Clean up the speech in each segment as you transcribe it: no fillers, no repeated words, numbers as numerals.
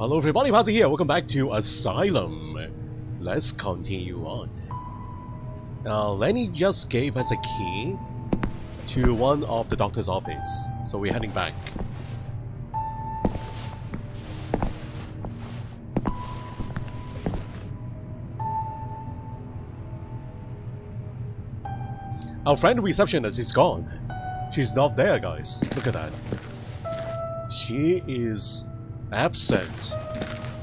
Hello everybody, Pazzi here. Welcome back to Asylum. Let's continue on. Lenny just gave us a key to one of the doctor's office, so we're heading back. Our friend receptionist is gone. She's not there, guys. Look at that. She is absent.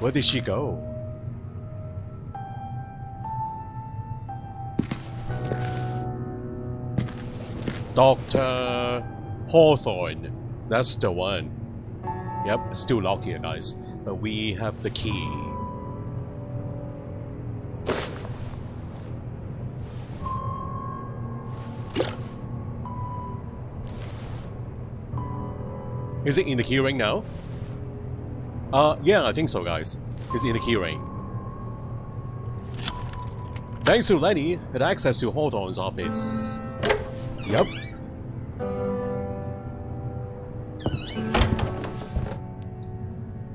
Where did she go? Dr. Hawthorne. That's the one. Yep, it's still locked here, guys. But we have the key. Is it in the keyring now? Yeah, I think so, guys. It's in the keyring. Thanks to Lenny, had access to Hawthorne's office. Yep.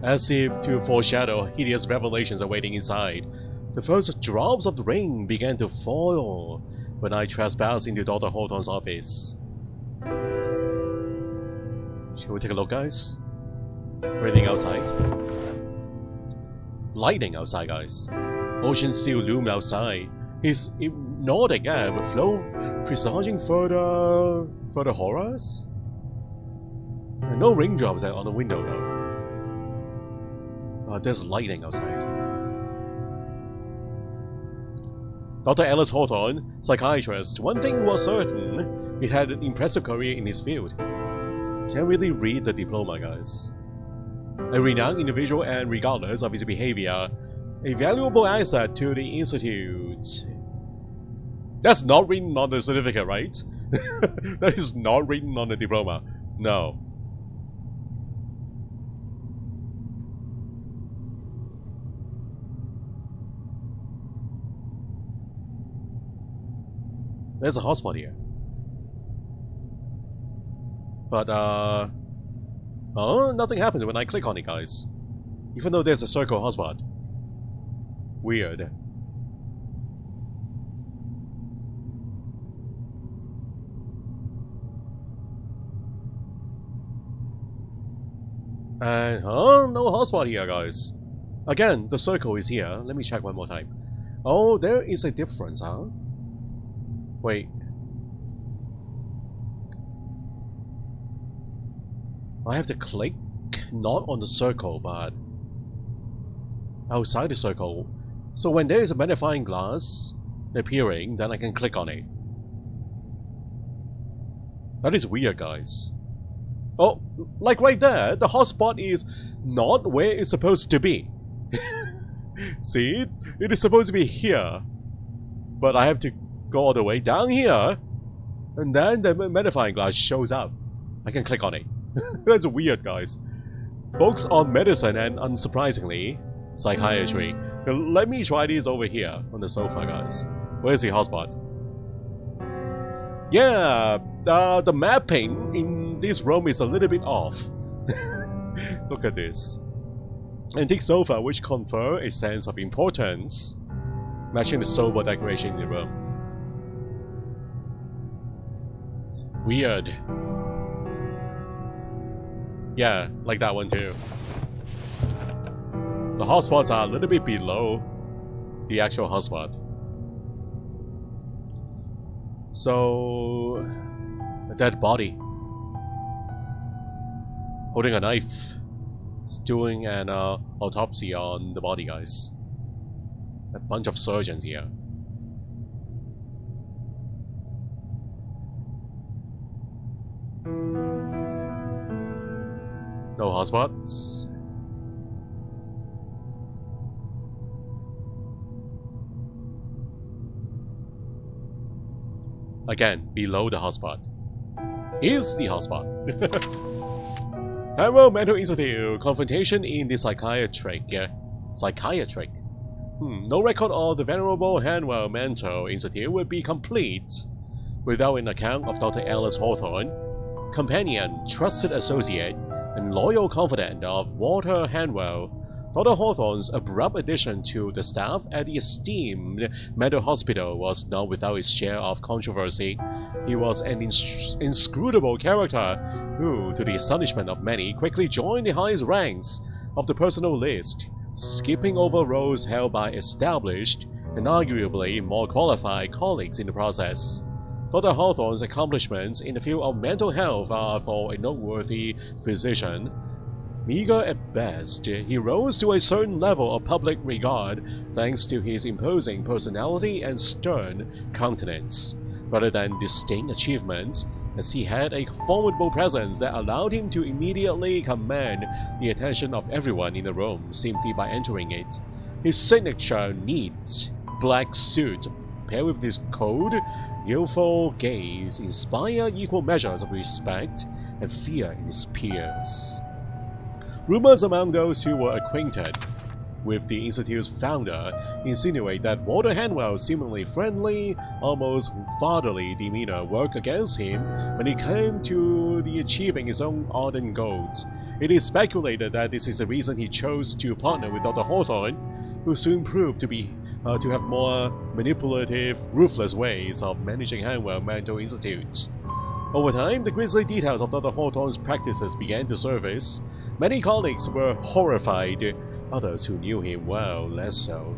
As if to foreshadow hideous revelations awaiting inside, the first drops of the rain began to fall when I trespassed into Dr. Hawthorne's office. Shall we take a look, guys? Raining outside. Lightning outside, guys. Ocean still loomed outside. His hypnotic air would flow, presaging further horrors? And no raindrops on the window, though. There's lightning outside. Dr. Alice Hawthorne, psychiatrist. One thing was certain, he had an impressive career in his field. Can't really read the diploma, guys. A renowned individual and, regardless of his behavior, a valuable asset to the Institute. That's not written on the certificate, right? That is not written on the diploma. No. There's a hotspot here. But, oh, nothing happens when I click on it, guys. Even though there's a circle hotspot. Weird. And, no hotspot here, guys. Again, the circle is here. Let me check one more time. Oh, there is a difference, huh? Wait. I have to click, not on the circle, but outside the circle. So when there is a magnifying glass appearing, then I can click on it. That is weird, guys. Oh, like right there, the hotspot is not where it's supposed to be. See? It is supposed to be here. But I have to go all the way down here, and then the magnifying glass shows up. I can click on it. That's weird, guys. Books on medicine and, unsurprisingly, psychiatry. Now, let me try this over here on the sofa, guys. Where's the hotspot? Yeah, the mapping in this room is a little bit off. Look at this. Antique sofa which confer a sense of importance, matching the sober decoration in the room. It's weird. Yeah, like that one too. The hotspots are a little bit below the actual hotspot. So, a dead body. Holding a knife. It's doing an autopsy on the body, guys. A bunch of surgeons here. No hotspots. Again, below the hotspot. Is the hotspot. Harrow Mental Institute. Confrontation in the psychiatric. Psychiatric. No record of the venerable Hanwell Mental Institute would be complete without an account of Dr. Alice Hawthorne, companion, trusted associate, and loyal confidant of Walter Hanwell, Dr. Hawthorne's abrupt addition to the staff at the esteemed mental hospital was not without its share of controversy. He was an inscrutable character who, to the astonishment of many, quickly joined the highest ranks of the personnel list, skipping over roles held by established and arguably more qualified colleagues in the process. Dr. Hawthorne's accomplishments in the field of mental health are, for a noteworthy physician, meager at best. He rose to a certain level of public regard thanks to his imposing personality and stern countenance, rather than distinct achievements, as he had a formidable presence that allowed him to immediately command the attention of everyone in the room simply by entering it. His signature neat black suit, paired with his cold, youthful gaze, inspire equal measures of respect and fear in his peers. Rumors among those who were acquainted with the Institute's founder insinuate that Walter Hanwell's seemingly friendly, almost fatherly demeanor worked against him when he came to the achieving his own ardent goals. It is speculated that this is the reason he chose to partner with Dr. Hawthorne, who soon proved to have more manipulative, ruthless ways of managing Hanwell Mental Institute. Over time, the grisly details of Dr. Hawthorne's practices began to surface. Many colleagues were horrified, others who knew him well, less so.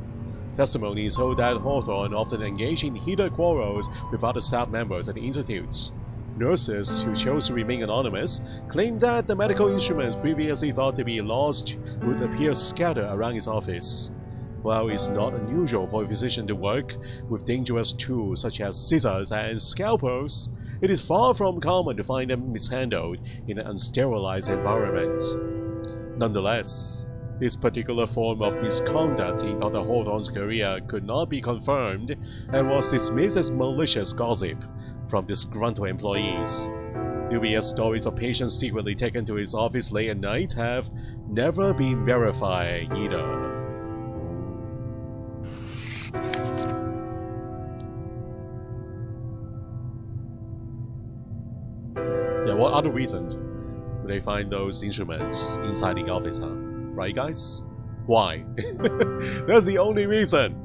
Testimonies hold that Hawthorne often engaged in heated quarrels with other staff members at the Institute. Nurses who chose to remain anonymous claimed that the medical instruments previously thought to be lost would appear scattered around his office. While it's not unusual for a physician to work with dangerous tools such as scissors and scalpels, it is far from common to find them mishandled in an unsterilized environment. Nonetheless, this particular form of misconduct in Dr. Hawthorne's career could not be confirmed and was dismissed as malicious gossip from disgruntled employees. Dubious stories of patients secretly taken to his office late at night have never been verified either. Yeah, what other reasons would they find those instruments inside the office, huh? Right, guys? Why? That's the only reason.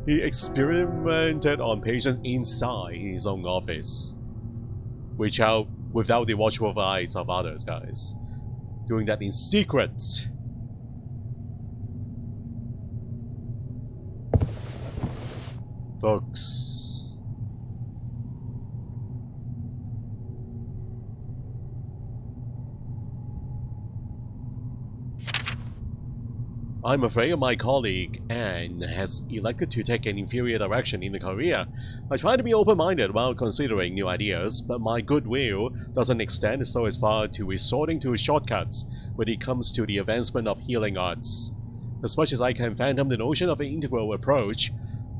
He experimented on patients inside his own office, without the watchful eyes of others, guys. Doing that in secret. Folks. I'm afraid my colleague, Anne, has elected to take an inferior direction in the career. I try to be open-minded while considering new ideas, but my goodwill doesn't extend so as far to resorting to shortcuts when it comes to the advancement of healing arts. As much as I can fathom the notion of an integral approach,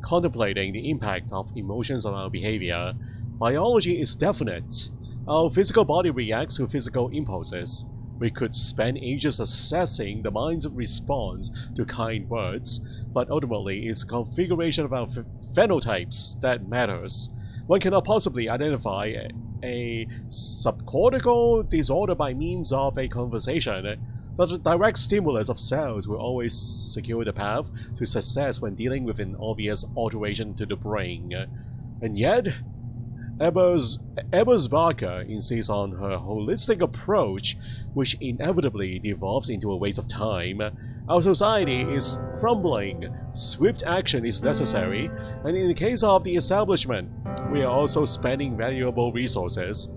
contemplating the impact of emotions on our behavior, biology is definite. Our physical body reacts to physical impulses. We could spend ages assessing the mind's response to kind words, but ultimately it's the configuration of our phenotypes that matters. One cannot possibly identify a subcortical disorder by means of a conversation. The direct stimulus of cells will always secure the path to success when dealing with an obvious alteration to the brain. And yet, Ebersbacher insists on her holistic approach, which inevitably devolves into a waste of time. Our society is crumbling, swift action is necessary, and in the case of the establishment, we are also spending valuable resources,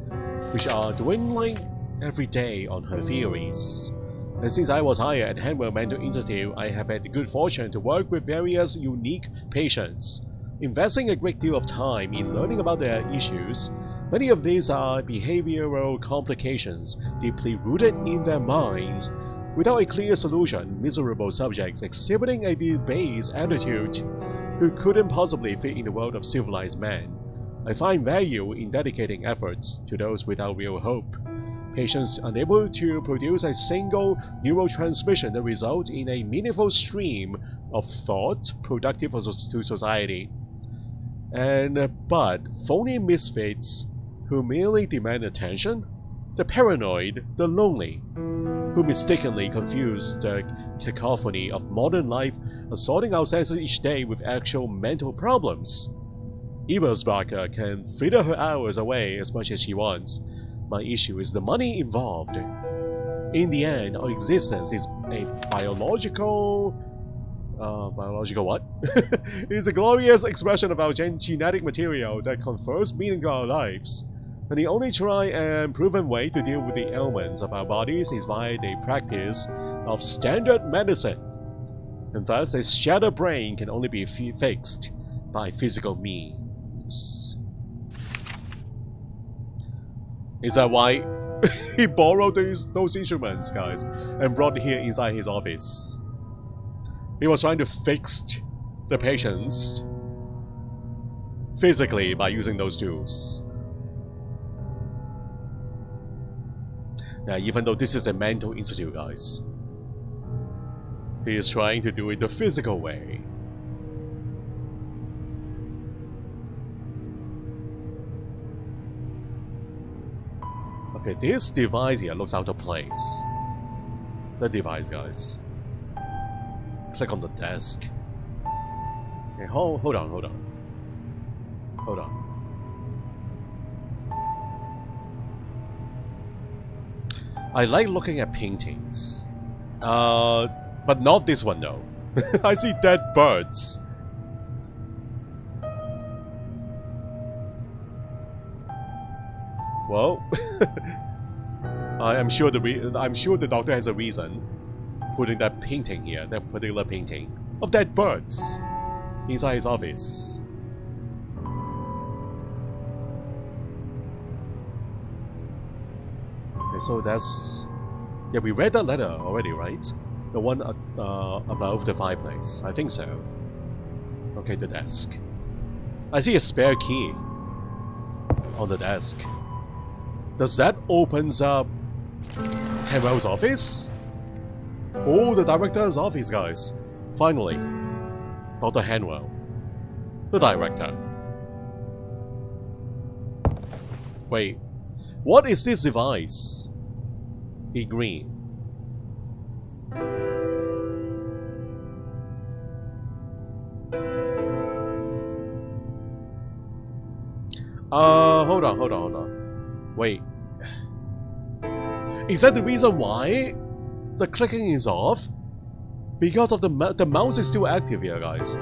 which are dwindling every day on her theories. And since I was hired at Hanwell Mental Institute, I have had the good fortune to work with various unique patients. Investing a great deal of time in learning about their issues, many of these are behavioral complications deeply rooted in their minds. Without a clear solution, miserable subjects exhibiting a debased attitude who couldn't possibly fit in the world of civilized men. I find value in dedicating efforts to those without real hope. Patients unable to produce a single neurotransmission that results in a meaningful stream of thought productive to society. But phony misfits who merely demand attention, the paranoid, the lonely, who who mistakenly confuse the cacophony of modern life, assaulting our senses each day with actual mental problems. Ebersbacher can fritter her hours away as much as she wants. My issue is the money involved. In the end, our existence is a biological what? It's a glorious expression of our genetic material that confers meaning to our lives. And the only tried and proven way to deal with the ailments of our bodies is via the practice of standard medicine. And thus, a shattered brain can only be fixed by physical means. Is that why he borrowed those instruments, guys, and brought it here inside his office? He was trying to fix the patients physically by using those tools. Now, even though this is a mental institute, guys, he is trying to do it the physical way. Okay, this device here looks out of place. The device, guys. Click on the desk. Okay, hold on. Hold on. I like looking at paintings. But not this one, though. I see dead birds. Well, I'm sure the doctor has a reason putting that painting here, that particular painting of dead birds inside his office. Okay, so that's... yeah, we read that letter already, right? The one above the fireplace. I think so. Okay, the desk. I see a spare key on the desk. Does that opens up Hanwell's office? Oh, the director's office, guys. Finally. Dr. Hanwell. The director. Wait. What is this device? In green. Hold on. Wait. Is that the reason why the clicking is off? Because of the mouse is still active here, guys.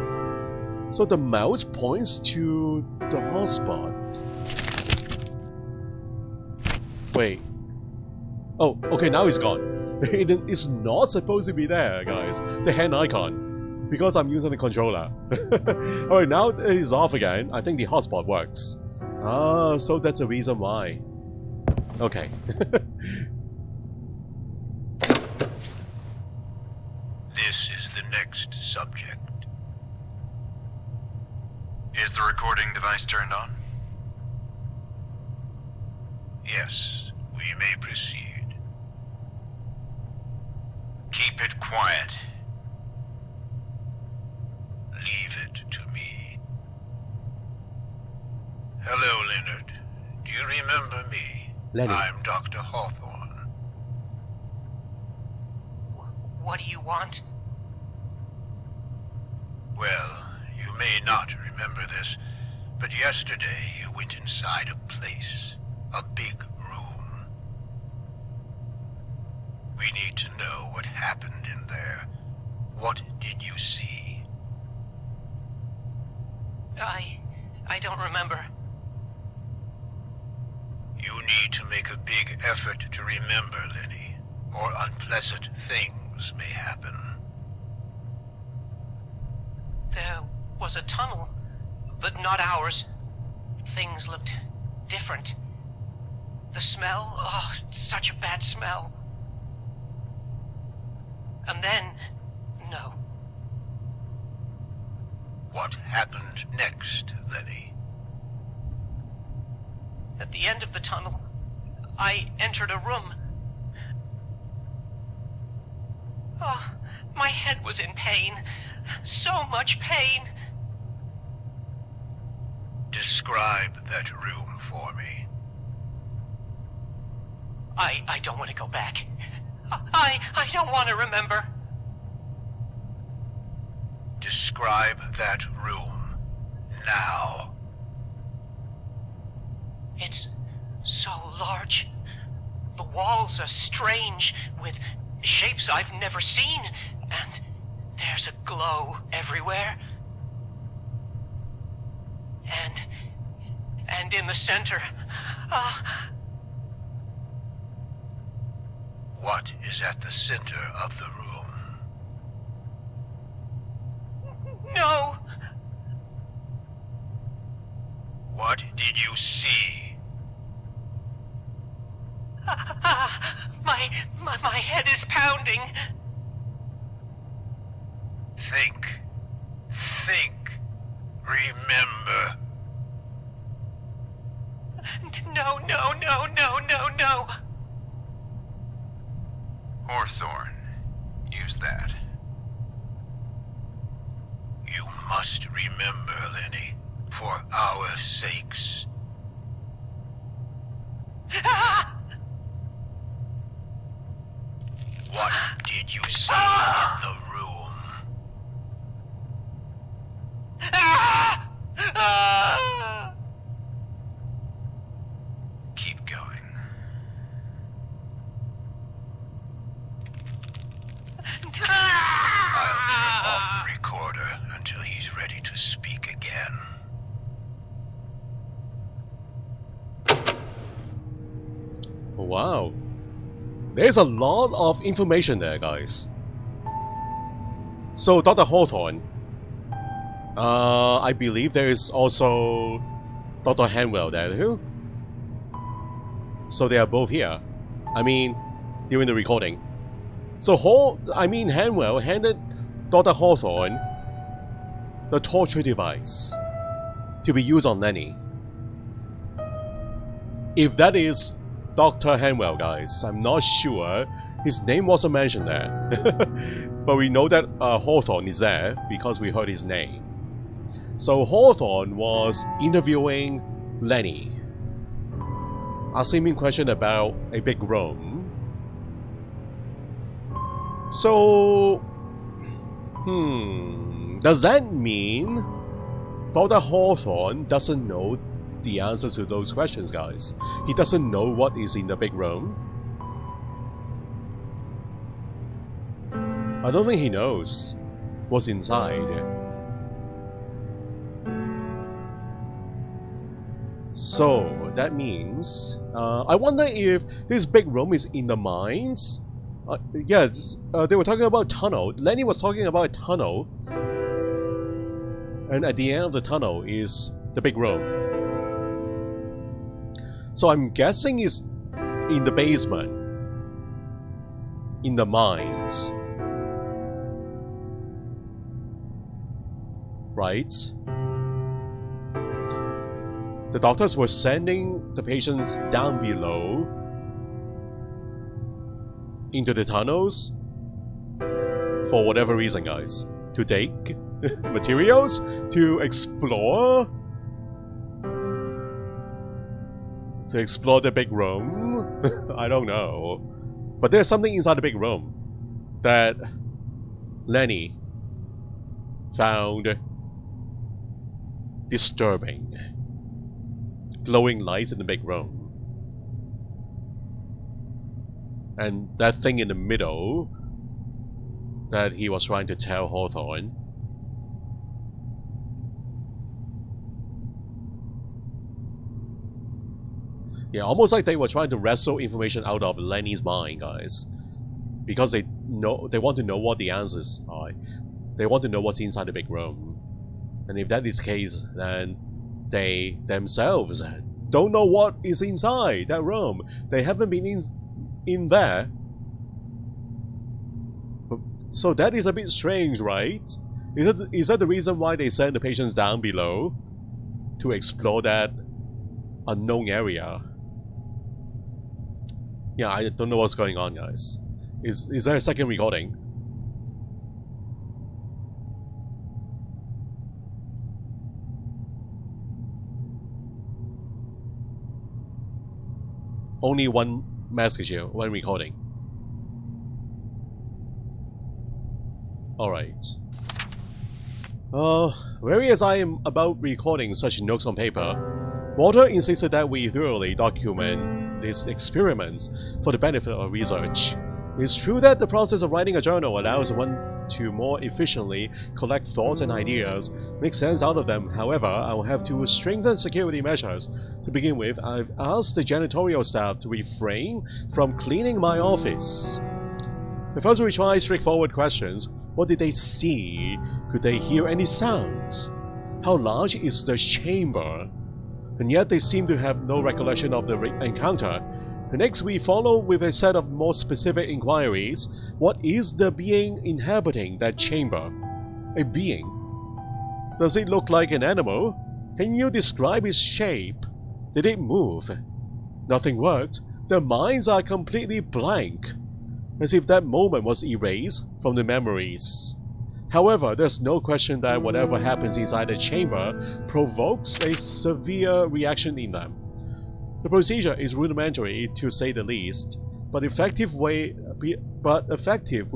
So the mouse points to the hotspot. Wait. Oh, okay, now it's gone. It's not supposed to be there, guys. The hand icon. Because I'm using the controller. Alright, now it is off again. I think the hotspot works. Ah, so that's the reason why. Okay. This is the next subject. Is the recording device turned on? Yes, we may proceed. Keep it quiet. Leave it to me. Hello, Leonard. Do you remember me? Lenny. I'm Dr. Hawthorne. What do you want? Well, you may not remember this, but yesterday you went inside a place, a big room. We need to know what happened in there. What did you see? I don't remember. You need to make a big effort to remember, Lenny, or unpleasant things may happen. There was a tunnel, but not ours. Things looked different. The smell, oh, such a bad smell. And then, no. What happened next, Lenny? At the end of the tunnel, I entered a room. Oh, my head was in pain. So much pain. Describe that room for me. I don't want to go back. I don't want to remember. Describe that room. Now. It's so large. The walls are strange, with shapes I've never seen, and there's a glow everywhere. And in the center, What is at the center of the room? no! What did you see? My head is pounding. Think. Think. Remember. No. Hawthorne. Use that. You must remember, Lenny, for our sakes. What did you see in the room? Keep going. I'll turn off the recorder until he's ready to speak again. Wow. There's a lot of information there, guys. So, Dr. Hawthorne. I believe there is also Dr. Hanwell there too. So they are both here. I mean, during the recording. So Hanwell handed Dr. Hawthorne the torture device to be used on Lenny. If that is Dr. Hanwell, guys, I'm not sure. His name wasn't mentioned there. But we know that Hawthorne is there because we heard his name. So Hawthorne was interviewing Lenny, asking him questions about a big room. So, does that mean Dr. Hawthorne doesn't know the answers to those questions, guys? He doesn't know what is in the big room? I don't think he knows what's inside. So, that means... I wonder if this big room is in the mines? They were talking about a tunnel. Lenny was talking about a tunnel. And at the end of the tunnel is the big room. So I'm guessing it's in the basement. In the mines. Right? The doctors were sending the patients down below into the tunnels for whatever reason, guys. To take materials, to explore the big room. I don't know. But there's something inside the big room that Lenny found disturbing. Glowing lights in the big room. And that thing in the middle that he was trying to tell Hawthorne. Yeah, almost like they were trying to wrestle information out of Lenny's mind, guys. Because they want to know what the answers are. They want to know what's inside the big room. And if that is the case, then they themselves don't know what is inside that room. They haven't been in there. So that is a bit strange, right? Is that the reason why they send the patients down below? To explore that unknown area? Yeah, I don't know what's going on, guys. Is there a second recording? Only one message here, one recording. Alright. Wary as I am about recording such notes on paper, Walter insisted that we thoroughly document these experiments for the benefit of research. It's true that the process of writing a journal allows one to more efficiently collect thoughts and ideas, make sense out of them. However, I will have to strengthen security measures. To begin with, I've asked the janitorial staff to refrain from cleaning my office. But first we try straightforward questions. What did they see? Could they hear any sounds? How large is the chamber? And yet they seem to have no recollection of the encounter. Next, we follow with a set of more specific inquiries. What is the being inhabiting that chamber? A being? Does it look like an animal? Can you describe its shape? Did it move? Nothing worked. Their minds are completely blank, as if that moment was erased from the memories. However, there's no question that whatever happens inside the chamber provokes a severe reaction in them. The procedure is rudimentary to say the least, but effective. We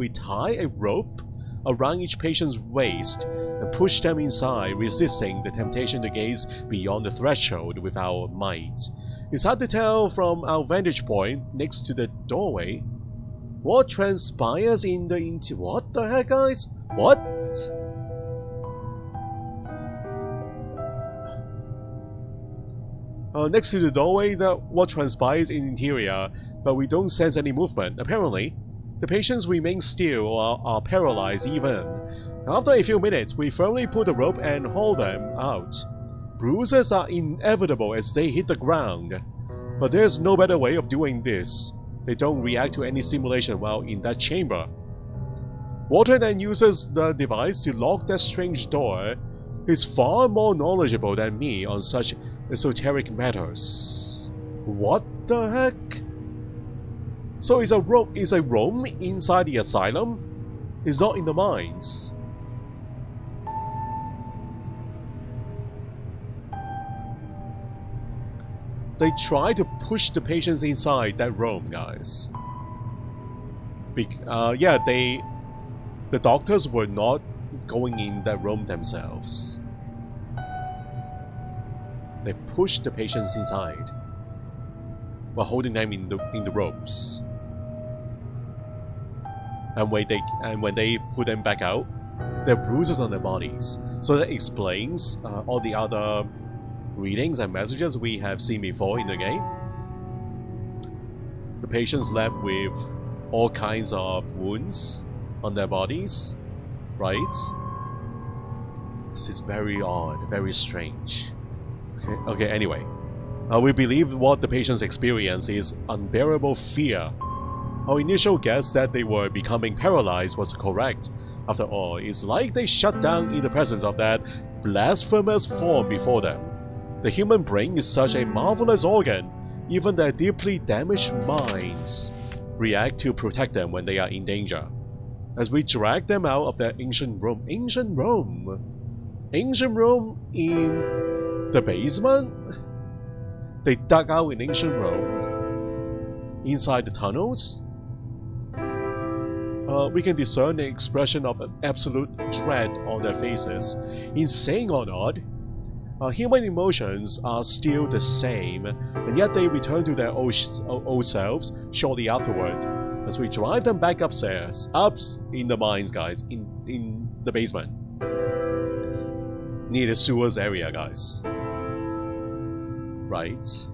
tie a rope around each patient's waist and push them inside, resisting the temptation to gaze beyond the threshold with our might. It's hard to tell from our vantage point next to the doorway what transpires in the what the heck, guys? What? Next to the doorway, what transpires in the interior, but we don't sense any movement. Apparently, the patients remain still or are paralyzed even. After a few minutes, we firmly pull the rope and haul them out. Bruises are inevitable as they hit the ground, but there's no better way of doing this. They don't react to any stimulation while in that chamber. Walter then uses the device to lock that strange door. He's far more knowledgeable than me on such esoteric matters. What the heck? So is a room inside the asylum? It's not in the mines. They try to push the patients inside that room, guys. The doctors were not going in that room themselves. They pushed the patients inside while holding them in the ropes. And when they put them back out, there are bruises on their bodies. So that explains all the other readings and messages we have seen before in the game. The patients left with all kinds of wounds on their bodies, right? This is very odd, very strange. Okay, anyway. We believe what the patients experience is unbearable fear. Our initial guess that they were becoming paralyzed was correct. After all, it's like they shut down in the presence of that blasphemous form before them. The human brain is such a marvelous organ. Even their deeply damaged minds react to protect them when they are in danger. As we drag them out of that ancient room in the basement? They dug out an ancient room inside the tunnels? We can discern the expression of absolute dread on their faces. Insane or not, human emotions are still the same, and yet they return to their old selves shortly afterward. As we drive them back upstairs, in the mines, guys, in the basement, near the sewers area, guys. Right.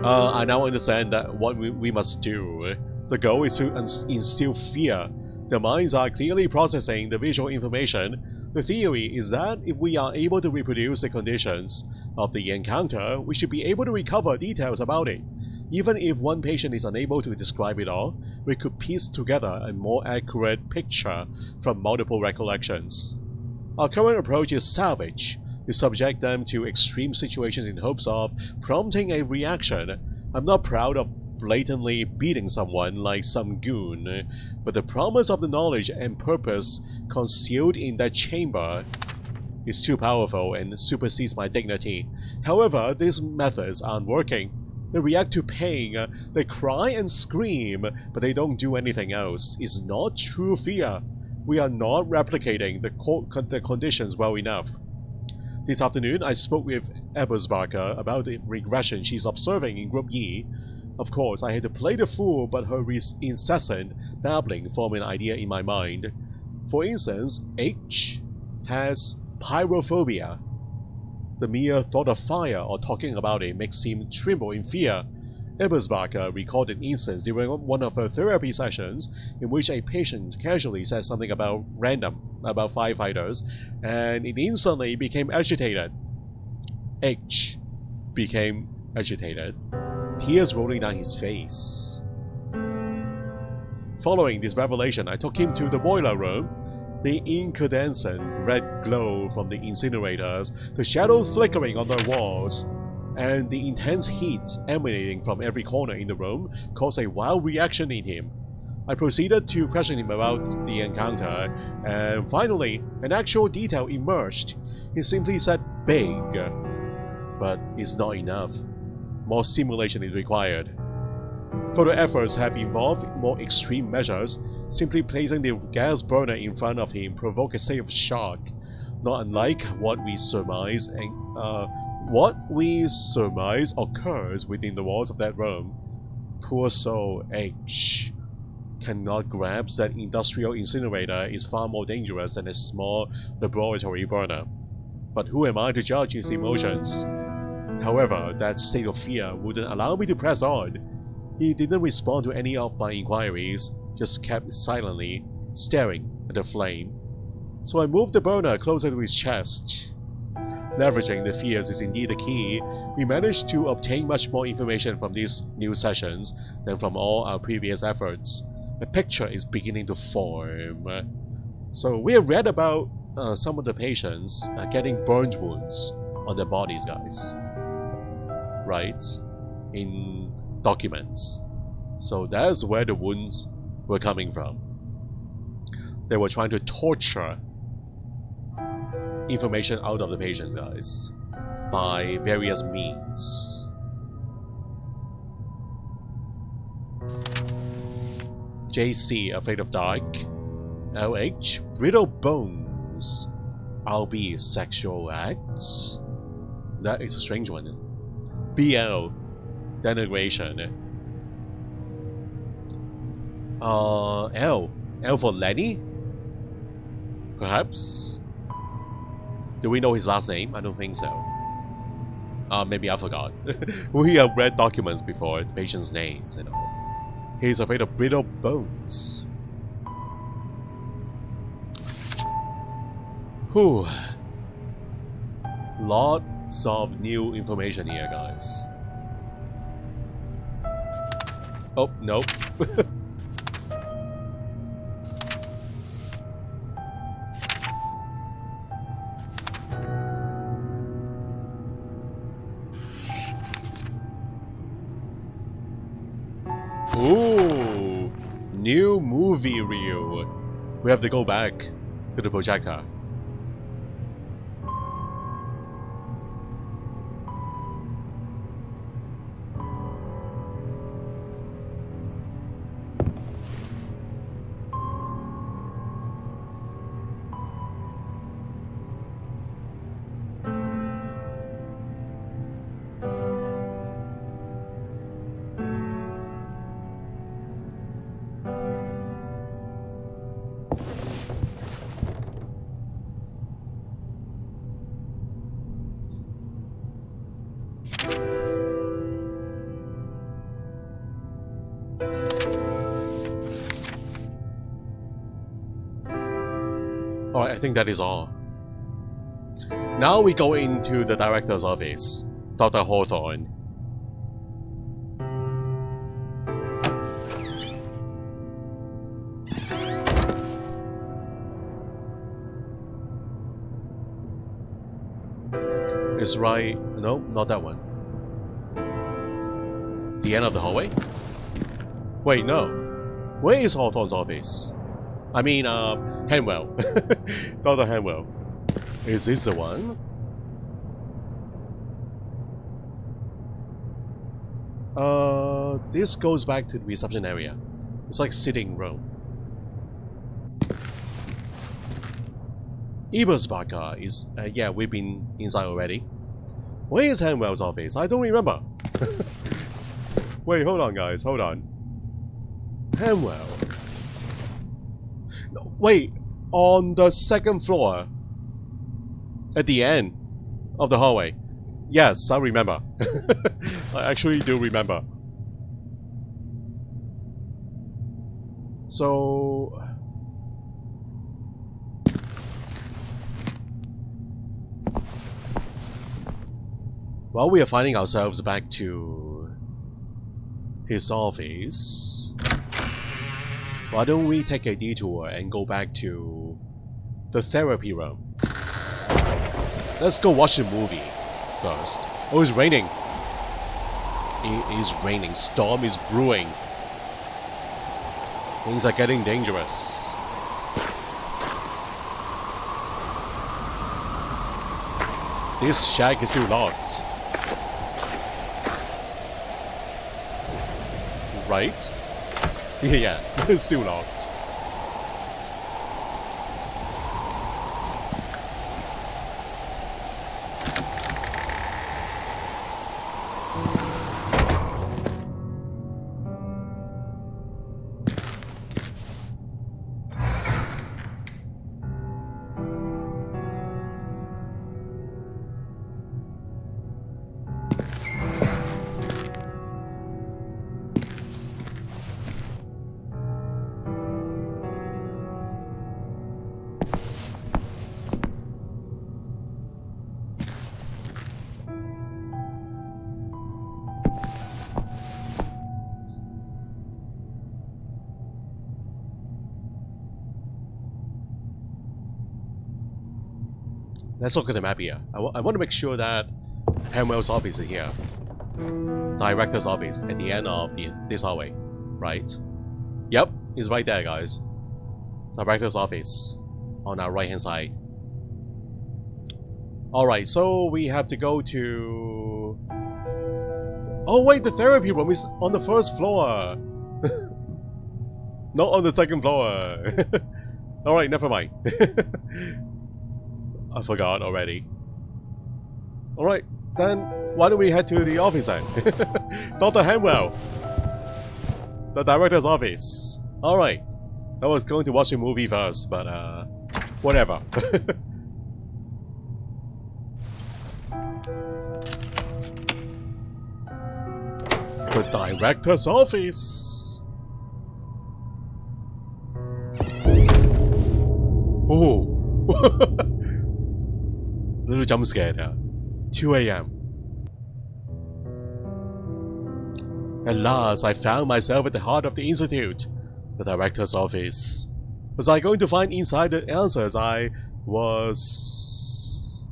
I now understand that what we must do. The goal is to instill fear. The minds are clearly processing the visual information. The theory is that if we are able to reproduce the conditions of the encounter, we should be able to recover details about it. Even if one patient is unable to describe it all, we could piece together a more accurate picture from multiple recollections. Our current approach is salvage. We subject them to extreme situations in hopes of prompting a reaction. I'm not proud of blatantly beating someone like some goon, but the promise of the knowledge and purpose concealed in that chamber is too powerful and supersedes my dignity. However, these methods aren't working. They react to pain, they cry and scream, but they don't do anything else. It's not true fear. we are not replicating the conditions well enough. This afternoon, I spoke with Ebersbacher about the regression she's observing in Group E. Of course, I had to play the fool, but her incessant babbling formed an idea in my mind. For instance, H has pyrophobia. The mere thought of fire or talking about it makes him tremble in fear. Ebersbacher recalled an instance during one of her therapy sessions in which a patient casually said something about firefighters, and it instantly became agitated. H became agitated, tears rolling down his face. Following this revelation, I took him to the boiler room. The incandescent red glow from the incinerators, the shadows flickering on the walls, and the intense heat emanating from every corner in the room caused a wild reaction in him. I proceeded to question him about the encounter, and finally, an actual detail emerged. He simply said big, but it's not enough. More simulation is required. Further efforts have involved more extreme measures. Simply placing the gas burner in front of him provoked a state of shock, not unlike what we surmise occurs within the walls of that room. Poor soul H cannot grasp that industrial incinerator is far more dangerous than a small laboratory burner. But who am I to judge his emotions? However, that state of fear wouldn't allow me to press on. He didn't respond to any of my inquiries, just kept silently staring at the flame. So I moved the burner closer to his chest. Leveraging the fears is indeed the key. We managed to obtain much more information from these new sessions than from all our previous efforts. A picture is beginning to form. So we have read about some of the patients getting burned wounds on their bodies, guys. Right? In documents. So that's where the wounds were coming from. They were trying to torture information out of the patients, guys, by various means. JC, afraid of dark. LH, brittle bones. RB, sexual acts. That is a strange one. BL, denigration. L for Lenny? Perhaps? Do we know his last name? I don't think so. Maybe I forgot. We have read documents before, the patient's names and all. He's afraid of brittle bones. Whew. Lots of new information here, guys. Oh, nope. Ooh, new movie reel. We have to go back to the projector. Alright, I think that is all. Now we go into the director's office, Dr. Hawthorne. It's right... no, not that one. The end of the hallway? Wait, no. Where is Hawthorne's office? I mean, Hanwell. Dr. Hanwell. Is this the one? This goes back to the reception area. It's like sitting room. Ebersbacher is... yeah, we've been inside already. Where is Hanwell's office? I don't remember. Wait, hold on, guys. Hold on. Hanwell. No, wait. On the second floor. At the end of the hallway. Yes, I remember. I actually do remember. So... while we are finding ourselves back to his office, why don't we take a detour and go back to the therapy room? Let's go watch the movie first. Oh, it's raining. It is raining. Storm is brewing. Things are getting dangerous. This shack is still locked. Right? Yeah, it's still locked. Let's look at the map here. I want to make sure that Hanwell's office is here. Director's office at the end of this hallway. Right? Yep, it's right there, guys. Director's office on our right hand side. Alright, so we have to go to... oh wait, the therapy room is on the first floor! Not on the second floor! Alright, never mind. I forgot already. Alright, then why don't we head to the office then? Dr. Hanwell! The director's office. Alright. I was going to watch a movie first, but whatever. The director's office! Oh! Little jump scare there. 2 AM. At last, I found myself at the heart of the institute, the director's office. Was I going to find inside the answers I was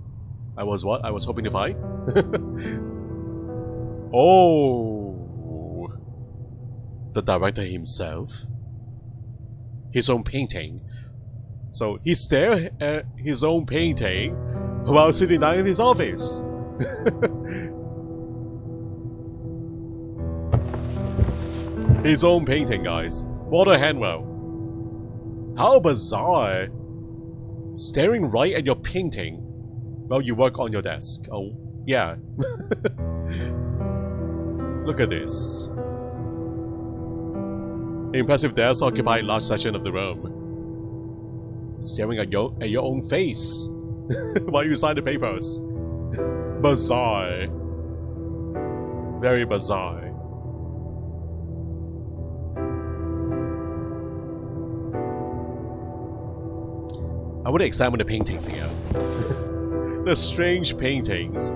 what? I was hoping to find? Oh! The director himself? His own painting. So he stared at his own painting while sitting down in his office. His own painting, guys. Walter Hanwell. How bizarre. Staring right at your painting while you work on your desk. Oh, yeah. Look at this. Impressive desk occupy a large section of the room. Staring at your own face while you sign the papers. Bizarre. Very bizarre. I want to examine the paintings here. The strange paintings.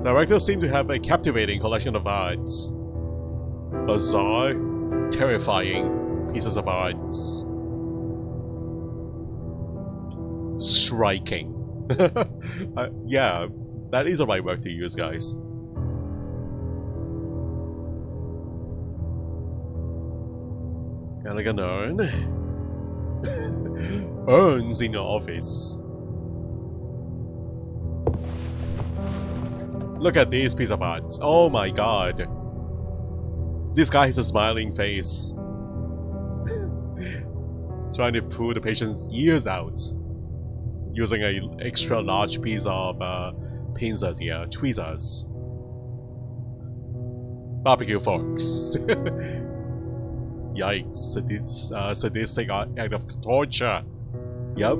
Directors seem to have a captivating collection of arts. Bizarre, terrifying pieces of arts. Striking. Yeah, that is the right word to use, guys. Elegant urn. Urns in your office. Look at this piece of art. Oh my god. This guy has a smiling face. Trying to pull the patient's ears out. using a extra large piece of pincers here, tweezers. Barbecue forks. Yikes, sadistic act of torture. Yep.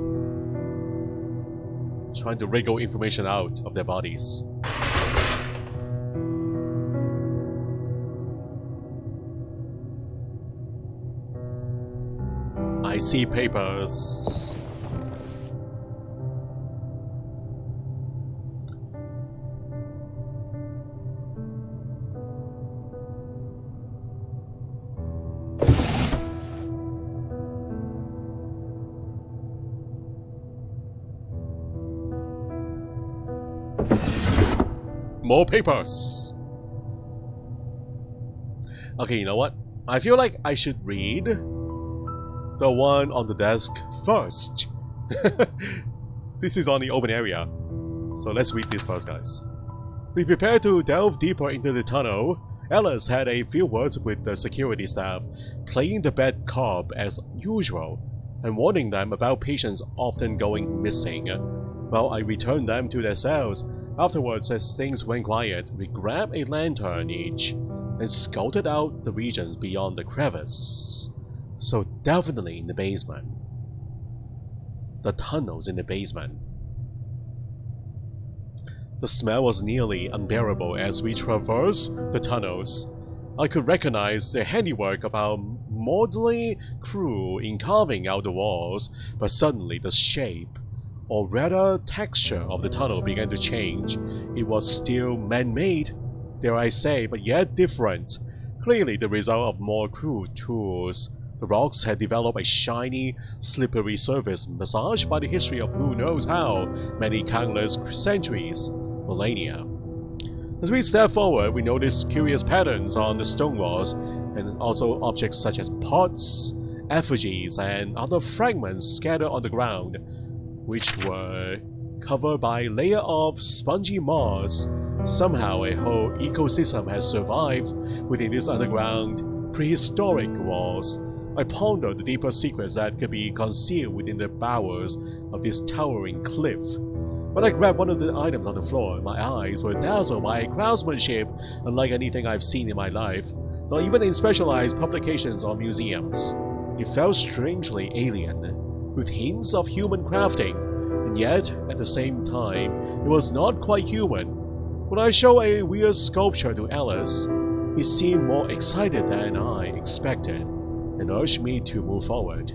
Trying to wriggle information out of their bodies. I see papers. More papers. Okay, you know what? I feel like I should read the one on the desk first. This is on the open area. So let's read this first, guys. We prepared to delve deeper into the tunnel. Alice had a few words with the security staff, playing the bad cop as usual, and warning them about patients often going missing. Well, I returned them to their cells. Afterwards, as things went quiet, we grabbed a lantern each and scouted out the regions beyond the crevice. So definitely in the basement. The tunnels in the basement. The smell was nearly unbearable as we traversed the tunnels. I could recognize the handiwork of our motley crew in carving out the walls, but suddenly the shape, or rather texture, of the tunnel began to change. It was still man-made, dare I say, but yet different. Clearly the result of more crude tools. The rocks had developed a shiny, slippery surface massaged by the history of who knows how many countless centuries, millennia. As we stepped forward, we noticed curious patterns on the stone walls, and also objects such as pots, effigies, and other fragments scattered on the ground, which were covered by a layer of spongy moss. Somehow a whole ecosystem has survived within these underground, prehistoric walls. I pondered the deeper secrets that could be concealed within the bowers of this towering cliff. When I grabbed one of the items on the floor, my eyes were dazzled by a craftsmanship unlike anything I've seen in my life, not even in specialized publications or museums. It felt strangely alien, with hints of human crafting, and yet, at the same time, it was not quite human. When I showed a weird sculpture to Alice, he seemed more excited than I expected, and urged me to move forward.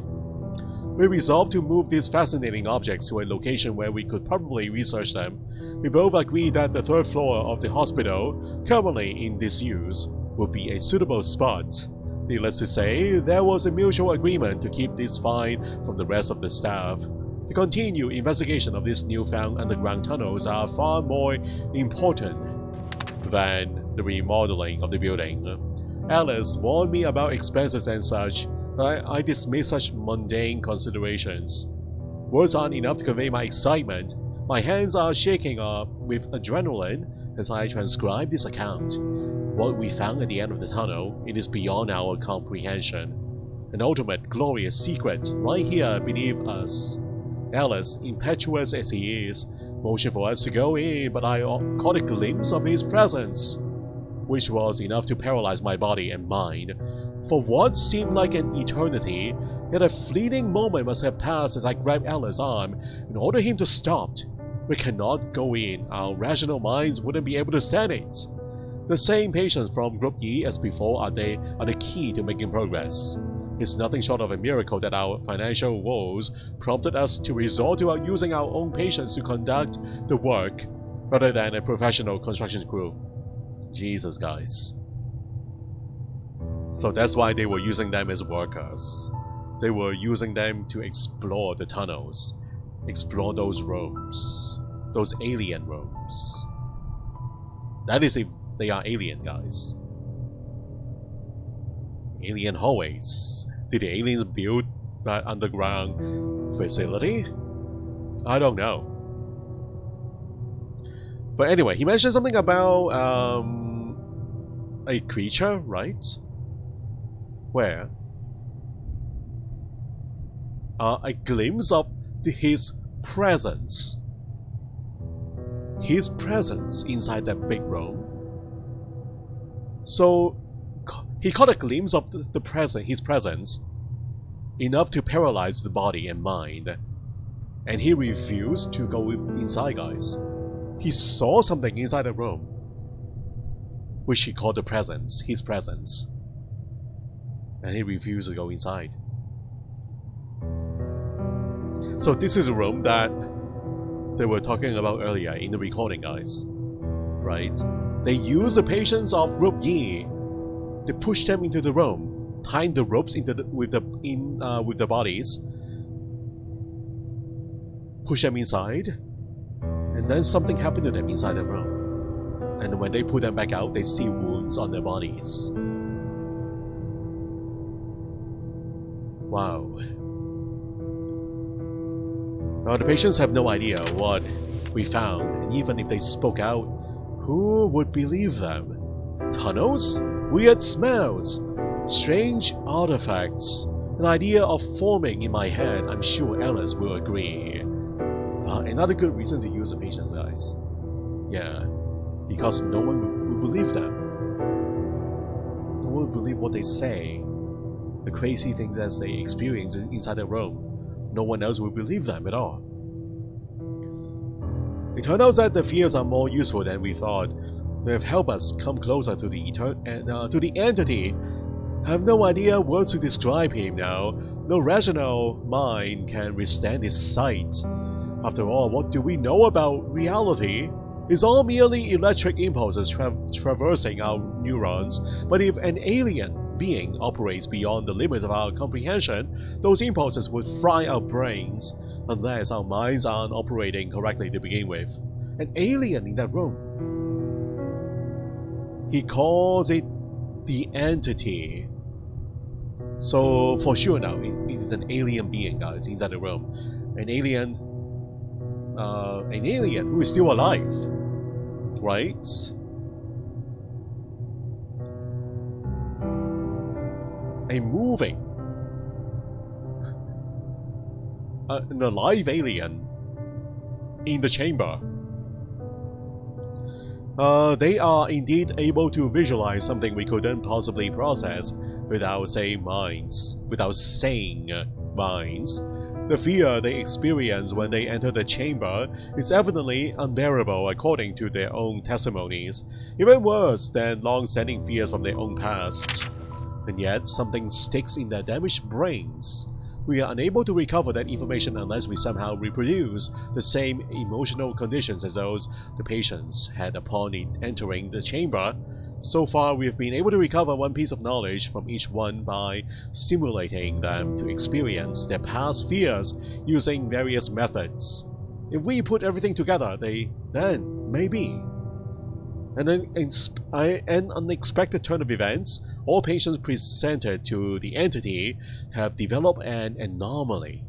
We resolved to move these fascinating objects to a location where we could probably research them. We both agreed that the third floor of the hospital, currently in disuse, would be a suitable spot. Needless to say, there was a mutual agreement to keep this find from the rest of the staff. The continued investigation of these newfound underground tunnels are far more important than the remodeling of the building. Alice warned me about expenses and such, but I dismissed such mundane considerations. Words aren't enough to convey my excitement. My hands are shaking with adrenaline as I transcribe this account. What we found at the end of the tunnel, it is beyond our comprehension. An ultimate glorious secret right here beneath us. Alice, impetuous as he is, motioned for us to go in, but I caught a glimpse of his presence, which was enough to paralyze my body and mind. For what seemed like an eternity, yet a fleeting moment must have passed as I grabbed Alice's arm and ordered him to stop. We cannot go in. Our rational minds wouldn't be able to stand it. The same patients from Group E as before are the key to making progress. It's nothing short of a miracle that our financial woes prompted us to resort to using our own patients to conduct the work rather than a professional construction crew. Jesus, guys. So that's why they were using them as workers. They were using them to explore the tunnels, explore those rooms, those alien rooms. That is if they are alien, guys. Alien hallways. Did the aliens build that underground facility? I don't know. But anyway, he mentioned something about a creature, right? Where? A glimpse of his presence. His presence inside that big room. So he caught a glimpse of his presence, enough to paralyze the body and mind. And he refused to go inside, guys. He saw something inside the room, which he called the presence, his presence. And he refused to go inside. So this is a room that they were talking about earlier in the recording, guys. Right? They used the patience of Rope Yi to push them into the room, tying the ropes with the bodies, push them inside, and then something happened to them inside the room. And when they pull them back out, they see wounds on their bodies. Wow. Now the patients have no idea what we found, and even if they spoke out, who would believe them? Tunnels? Weird smells? Strange artifacts? An idea of forming in my head. I'm sure Alice will agree. Another good reason to use the patients, guys. Yeah, because no one will believe them. No one will believe what they say. The crazy things that they experience inside the room. No one else will believe them at all. It turned out that the fears are more useful than we thought. They have helped us come closer to the entity. I have no idea words to describe him now. No rational mind can withstand his sight. After all, what do we know about reality? It's all merely electric impulses traversing our neurons. But if an alien being operates beyond the limits of our comprehension, those impulses would fry our brains, unless our minds aren't operating correctly to begin with. An alien in that room. He calls it the entity. So for sure now, it is an alien being, guys, inside the room. An alien who is still alive, right? A moving, an alive alien in the chamber. They are indeed able to visualize something we couldn't possibly process without sane minds. The fear they experience when they enter the chamber is evidently unbearable according to their own testimonies, even worse than long-standing fears from their own past. And yet, something sticks in their damaged brains. We are unable to recover that information unless we somehow reproduce the same emotional conditions as those the patients had upon entering the chamber. So far, we have been able to recover one piece of knowledge from each one by stimulating them to experience their past fears using various methods. If we put everything together, then maybe. An unexpected turn of events, all patients presented to the entity have developed an anomaly.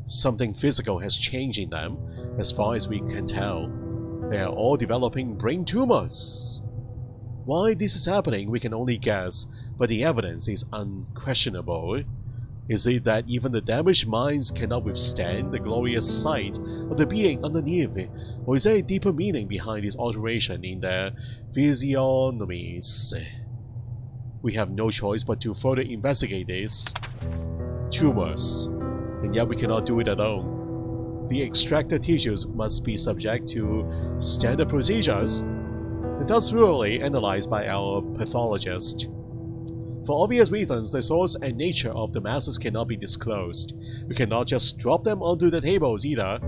Something physical has changed in them. As far as we can tell, they are all developing brain tumors. Why this is happening, we can only guess, but the evidence is unquestionable. Is it that even the damaged minds cannot withstand the glorious sight of the being underneath, or is there a deeper meaning behind this alteration in their physiognomies? We have no choice but to further investigate these tumors, and yet we cannot do it alone. The extracted tissues must be subject to standard procedures, and thus thoroughly analyzed by our pathologist. For obvious reasons, the source and nature of the masses cannot be disclosed. We cannot just drop them onto the tables either,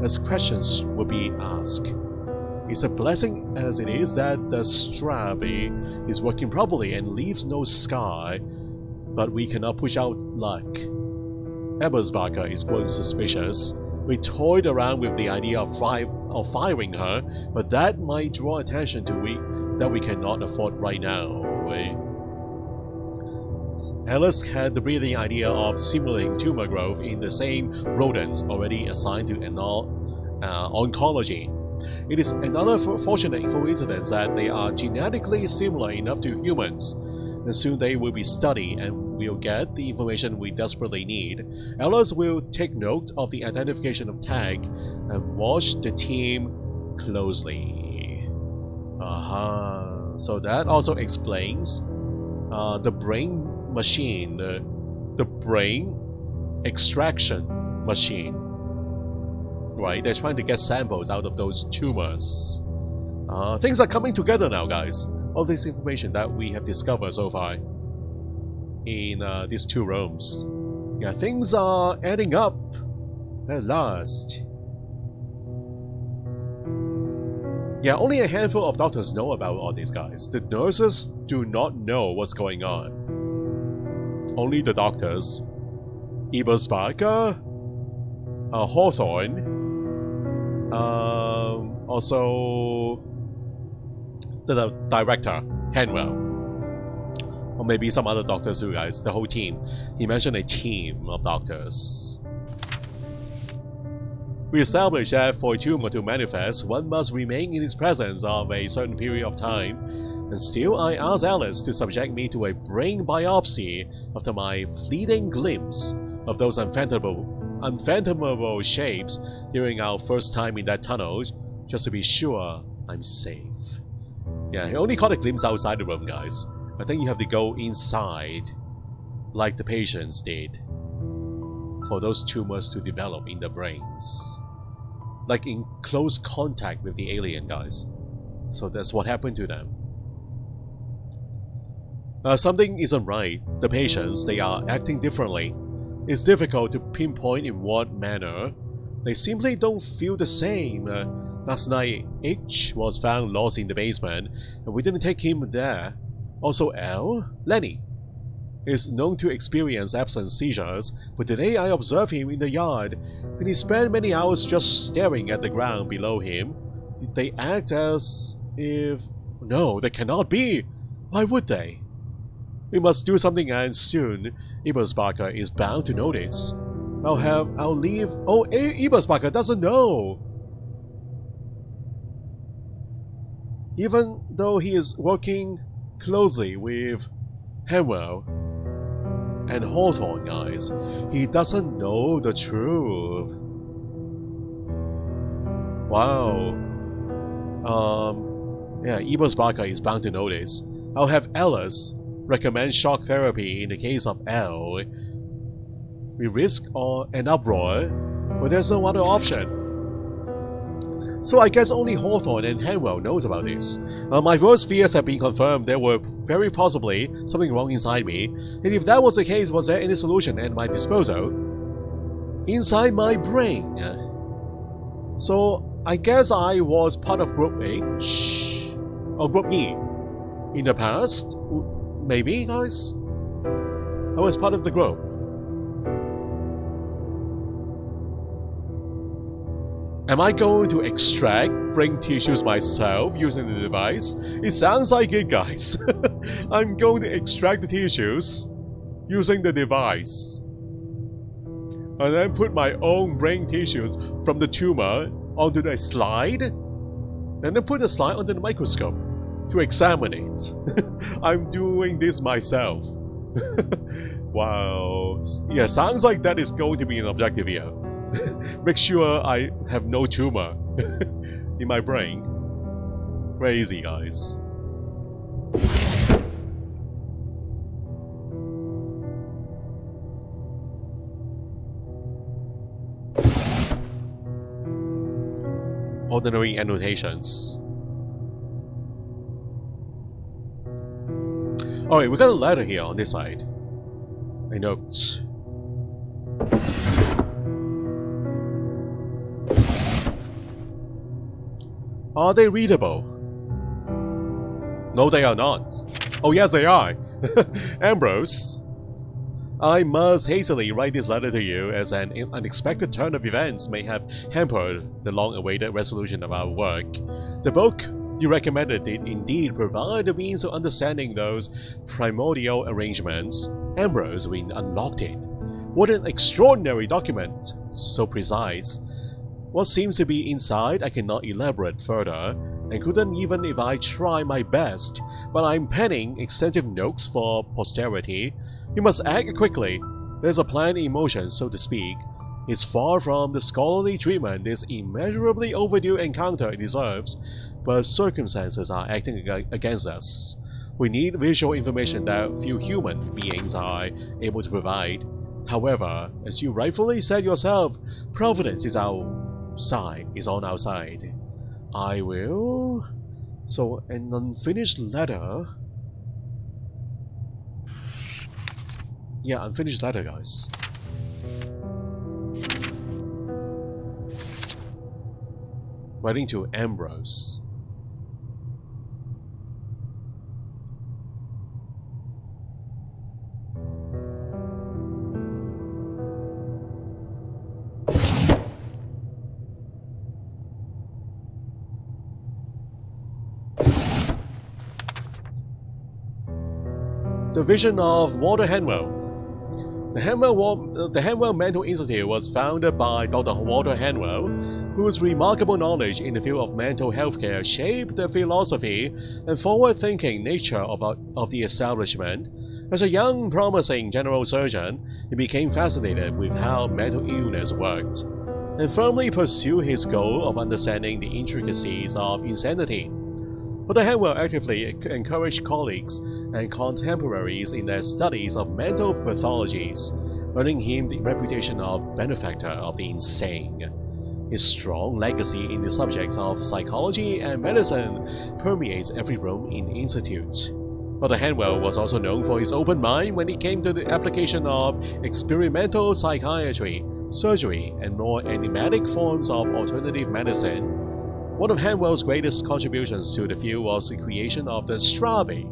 as questions will be asked. It's a blessing as it is that the strap is working properly and leaves no scar, but we cannot push out luck. Ebersbacher is growing suspicious. We toyed around with the idea of firing her, but that might draw attention to that we cannot afford right now. Alice had the brilliant idea of simulating tumor growth in the same rodents already assigned to oncology. It is another fortunate coincidence that they are genetically similar enough to humans, and soon they will be studied and we'll get the information we desperately need. Alice will take note of the identification of tag and watch the team closely. So that also explains the brain machine, the brain extraction machine. Right, they're trying to get samples out of those tumors. Things are coming together now, guys. All this information that we have discovered so far in these two rooms. Yeah, things are adding up at last. Yeah, only a handful of doctors know about all these guys. The nurses do not know what's going on. Only the doctors. Ebersparker, Hawthorne, also the director, Hanwell. Or maybe some other doctors too, guys. The whole team. He mentioned a team of doctors. We established that for a tumor to manifest, one must remain in its presence of a certain period of time, and still I asked Alice to subject me to a brain biopsy after my fleeting glimpse of those unfathomable shapes during our first time in that tunnel, just to be sure I'm safe. Yeah, he only caught a glimpse outside the room, guys. I think you have to go inside, like the patients did, for those tumors to develop in the brains. Like in close contact with the alien, guys. So that's what happened to them. Something isn't right. The patients, they are acting differently. It's difficult to pinpoint in what manner. They simply don't feel the same. Last night, H was found lost in the basement, and we didn't take him there. Also Lenny, is known to experience absent seizures, but today I observed him in the yard, and he spent many hours just staring at the ground below him. Did they act as if... No, they cannot be! Why would they? We must do something, and soon. Ebersparker is bound to notice. I'll leave... Oh, Ebersparker doesn't know! Even though he is working closely with Hanwell and Hawthorne, guys, he doesn't know the truth. Wow. Yeah, Ebersparker is bound to notice. I'll have Alice recommend shock therapy in the case of L. We risk an uproar, but there's no other option. So I guess only Hawthorne and Hanwell knows about this. My worst fears have been confirmed. There were very possibly something wrong inside me, and if that was the case, was there any solution at my disposal? Inside my brain. So I guess I was part of Group H or Group E in the past. Maybe, guys? I was part of the group. Am I going to extract brain tissues myself using the device? It sounds like it, guys. I'm going to extract the tissues using the device. And then put my own brain tissues from the tumor onto the slide. And then put the slide under the microscope to examine it. I'm doing this myself. Wow. Yeah, sounds like that is going to be an objective here. Make sure I have no tumor in my brain. Crazy, guys. Ordinary annotations. Alright, we got a letter here on this side. A note. Are they readable? No, they are not. Oh yes, they are. Ambrose, I must hastily write this letter to you, as an unexpected turn of events may have hampered the long-awaited resolution of our work. The book you recommended did indeed provide the means of understanding those primordial arrangements. Ambrose, we unlocked it. What an extraordinary document, so precise. What seems to be inside I cannot elaborate further. and couldn't even if I try my best, but I'm penning extensive notes for posterity. You must act quickly. There's a plan in motion, so to speak. It's far from the scholarly treatment this immeasurably overdue encounter deserves, but circumstances are acting against us. We need visual information that few human beings are able to provide. However, as you rightfully said yourself, Providence is on our side. I will... So, an unfinished letter... Yeah, unfinished letter, guys. Writing to Ambrose. The vision of Walter Hanwell. The Hanwell Mental Institute was founded by Dr. Walter Hanwell, whose remarkable knowledge in the field of mental health care shaped the philosophy and forward-thinking nature of the establishment. As a young, promising general surgeon, he became fascinated with how mental illness worked, and firmly pursued his goal of understanding the intricacies of insanity. Dr. Hanwell actively encouraged colleagues and contemporaries in their studies of mental pathologies, earning him the reputation of benefactor of the insane. His strong legacy in the subjects of psychology and medicine permeates every room in the Institute. Dr. Hanwell was also known for his open mind when it came to the application of experimental psychiatry, surgery, and more enigmatic forms of alternative medicine. One of Hanwell's greatest contributions to the field was the creation of the Strabe,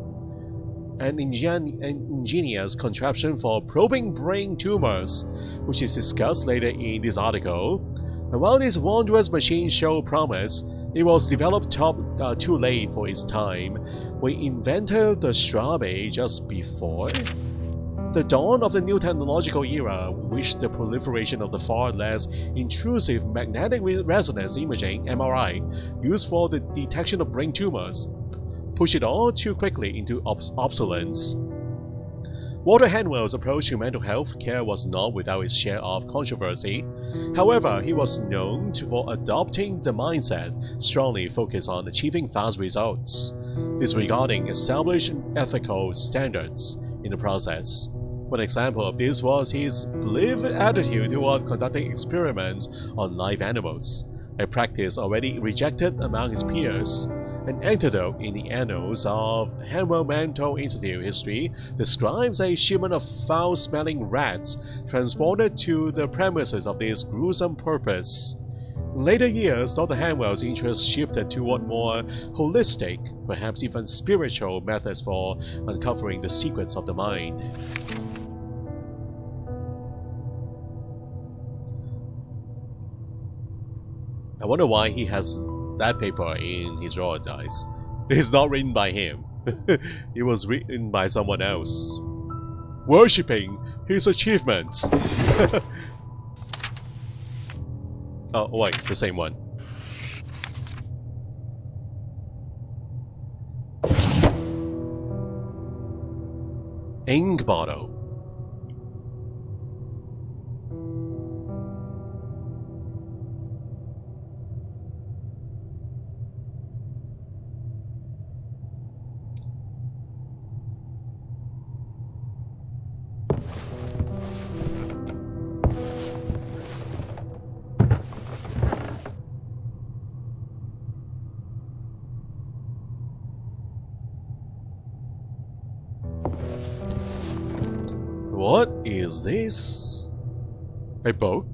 an ingenious contraption for probing brain tumors, which is discussed later in this article. And while this wondrous machine showed promise, it was developed too late for its time. We invented the Strabe just before the dawn of the new technological era, which the proliferation of the far less intrusive magnetic resonance imaging (MRI) used for the detection of brain tumors pushed it all too quickly into obsolescence. Walter Hanwell's approach to mental health care was not without its share of controversy. However, he was known for adopting the mindset strongly focused on achieving fast results, disregarding established ethical standards in the process. One example of this was his belief attitude toward conducting experiments on live animals, a practice already rejected among his peers. An anecdote in the annals of Hanwell Mental Institute history describes a shipment of foul-smelling rats transported to the premises of this gruesome purpose. In later years, Dr. Hanwell's interest shifted toward more holistic, perhaps even spiritual methods for uncovering the secrets of the mind. I wonder why he has that paper in his drawer, guys. It's not written by him. It was written by someone else. Worshipping his achievements. Oh, wait, the same one. Ink bottle. What is this? A book?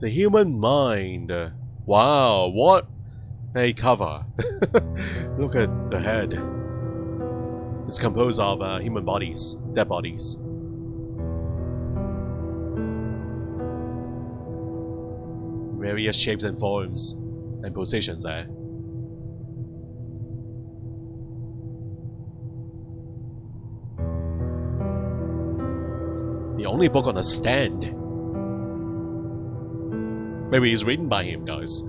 The Human Mind. Wow, what a cover. Look at the head. It's composed of human bodies, dead bodies. Various shapes and forms and positions there. The only book on a stand. Maybe it's written by him, guys.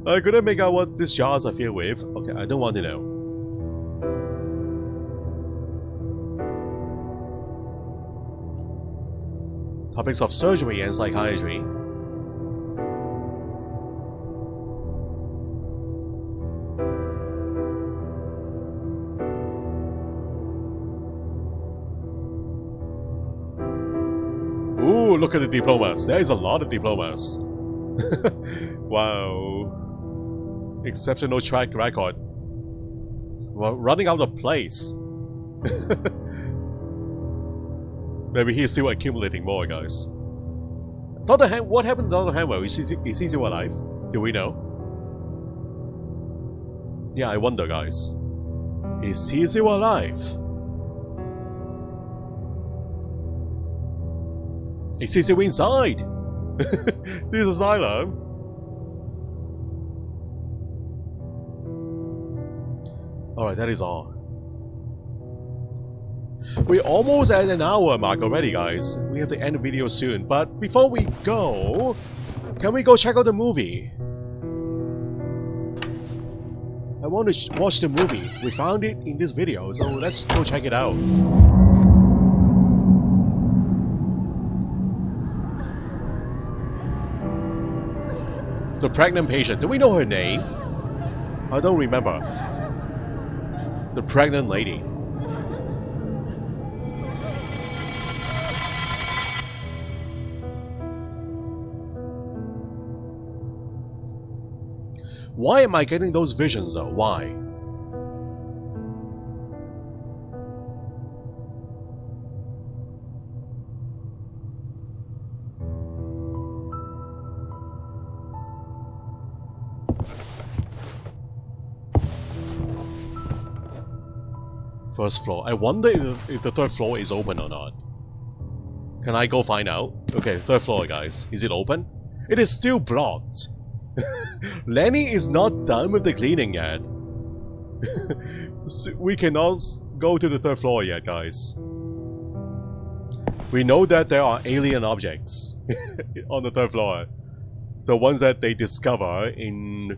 I couldn't make out what these jars are filled with. Okay, I don't want to know. Topics of surgery and psychiatry. Ooh, look at the diplomas. There is a lot of diplomas. Wow. Exceptional track record. Well, running out of place. Maybe he's still accumulating more, guys. What happened to Dr. Hanwell? Is he still alive? Do we know? Yeah, I wonder, guys. Is he still alive? Is he still inside? This asylum? Alright, that is all. We're almost at an hour mark already, guys. We have to end the video soon. But before we go, can we go check out the movie? I want to watch the movie. We found it in this video, so let's go check it out. The pregnant patient. Do we know her name? I don't remember. The pregnant lady. Why am I getting those visions though? Why? First floor. I wonder if the third floor is open or not. Can I go find out? Okay, third floor, guys. Is it open? It is still blocked. Lenny is not done with the cleaning yet. So we cannot go to the third floor yet, guys. We know that there are alien objects on the third floor. The ones that they discover in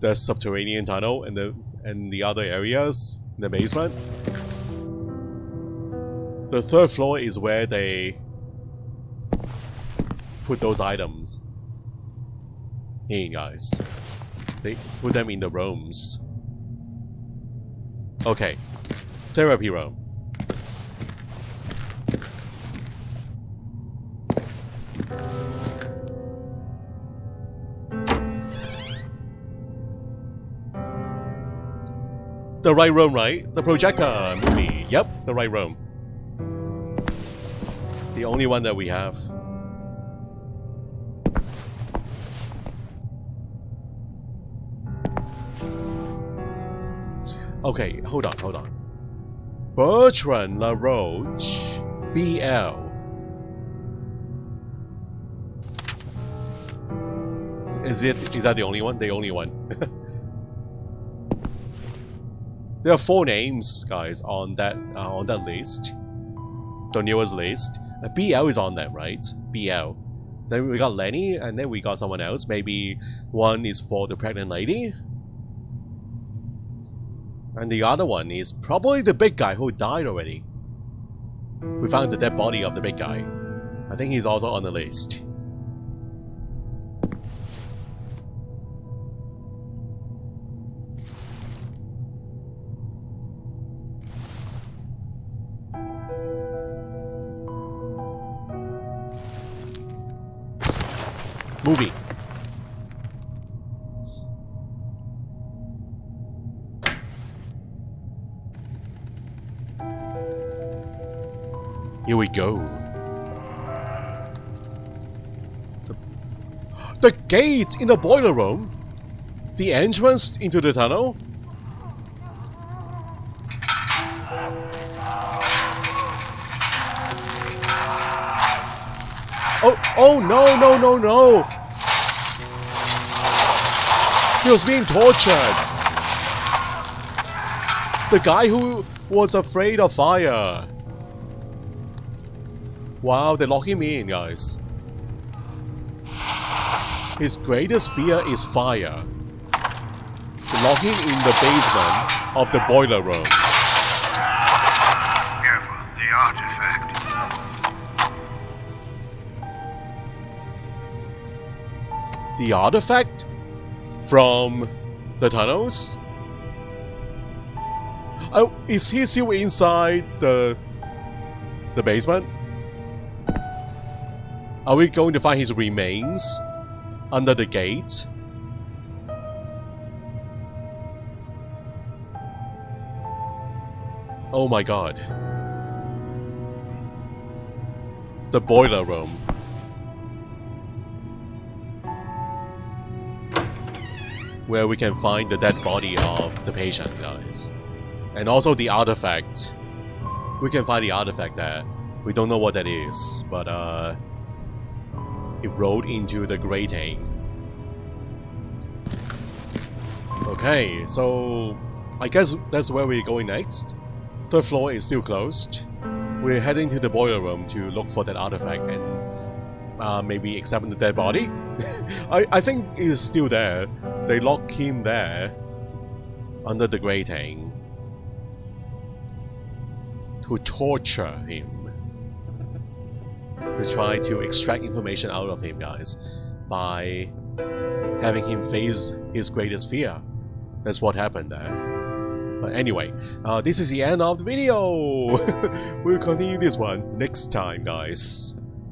the subterranean tunnel and the other areas in the basement. The third floor is where they put those items in, guys. They put them in the rooms. Okay. Therapy room. The right room, right? The projector movie. Yep, the right room. The only one that we have. Okay, hold on. Bertrand LaRoche, BL. Is that the only one? The only one. There are 4 names, guys, on that list. The newest list. BL is on them, right? BL. Then we got Lenny, and then we got someone else. Maybe one is for the pregnant lady. And the other one is probably the big guy who died already. We found the dead body of the big guy. I think he's also on the list. Movie. Here we go. The gate in the boiler room? The entrance into the tunnel? Oh no! He was being tortured. The guy who was afraid of fire. Wow, they lock him in, guys. his greatest fear is fire. Lock him in the basement of the boiler room. Careful, the artifact. The artifact? From the tunnels? Oh, is he still inside the basement? Are we going to find his remains under the gate? Oh my god. The boiler room. Where we can find the dead body of the patient, guys. And also the artifact. We can find the artifact there. We don't know what that is, but it rolled into the grating. Okay, so I guess that's where we're going next. Third floor is still closed. We're heading to the boiler room to look for that artifact and maybe examine the dead body. I think it's still there. They lock him there under the grating to torture him. To try to extract information out of him, guys, by having him face his greatest fear. That's what happened there. But anyway, this is the end of the video. We'll continue this one next time, guys.